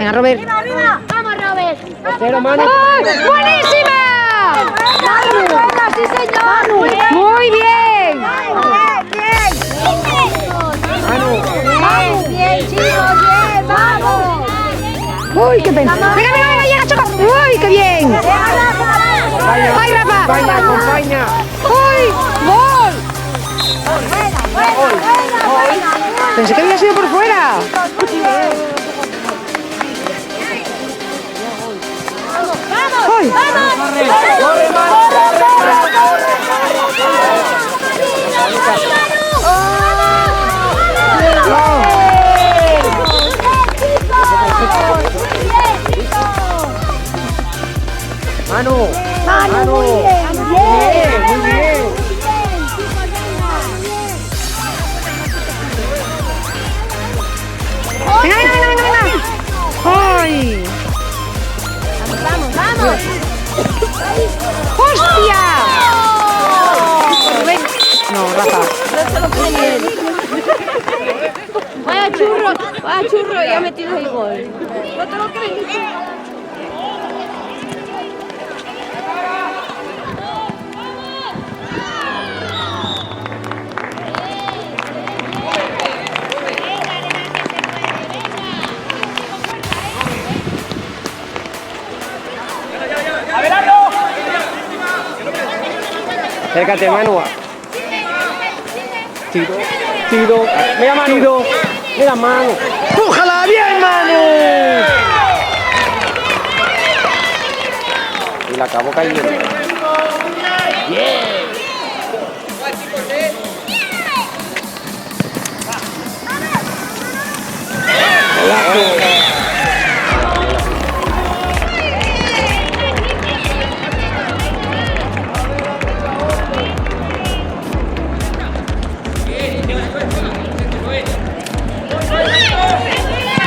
Venga, Robert. ¡Arriba! ¡Vamos, Robert! Cero, Manu. ¡Ay, buenísima! ¡Sí, señor! Muy bien. Manu. Bien, chicos, bien, vamos. Uy, qué pena. Venga, venga, venga, llega, Choco. Uy, qué bien. ¡Ay, Rafa! Acompaña, acompaña. ¡Uy! ¡Gol! Pensé que había sido por fuera. ¡Ay! Corre, Manu. Manu. Manu. Muy bien, muy bien. Venga, venga, venga, venga, venga. ¡Ay! Vamos, vamos. ¡Hostia! Rubén. No, Rafa. Vaya churro, y ha metido el gol. No te lo crees. Acércate, Manu. Tiro, tiro. Mira, Manu. Tiro. Mira, Manu. ¡Pújala! ¡Bien, Manu! Y la acabó cayendo. ¡Bien!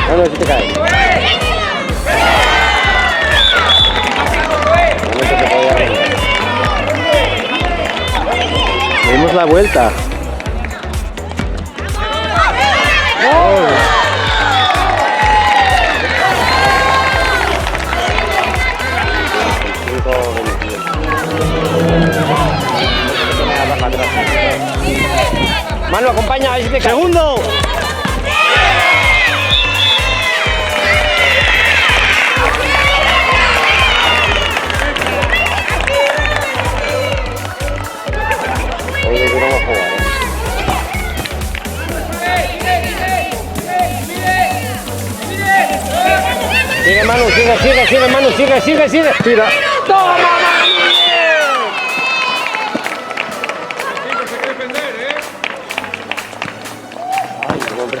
No, no, si te caes. No se te podía arrancar. Le dimos la vuelta. ¡Oh! Manu, acompaña, a ver si te caes. ¡Segundo! Oye, que vamos a jugar, Sigue, Manu, sigue, Manu, sigue. Tira. ¡Toma, Manu! Ay, hombre.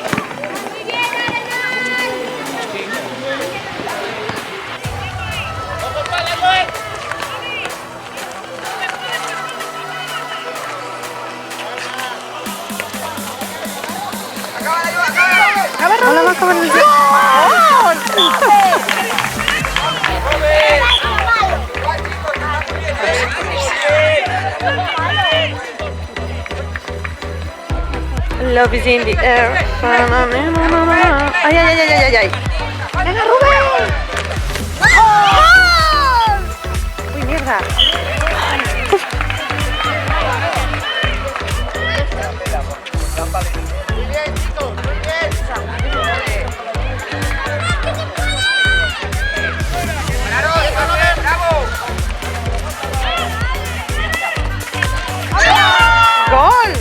Hola, va a acabar el Love is in the air. Ay, ay, ay, ay, ay, ay. ¡Venga, Rubén! ¡Gol! ¡Uy, mierda! ¡Gol!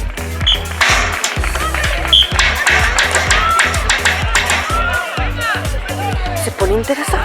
Se pone interesante.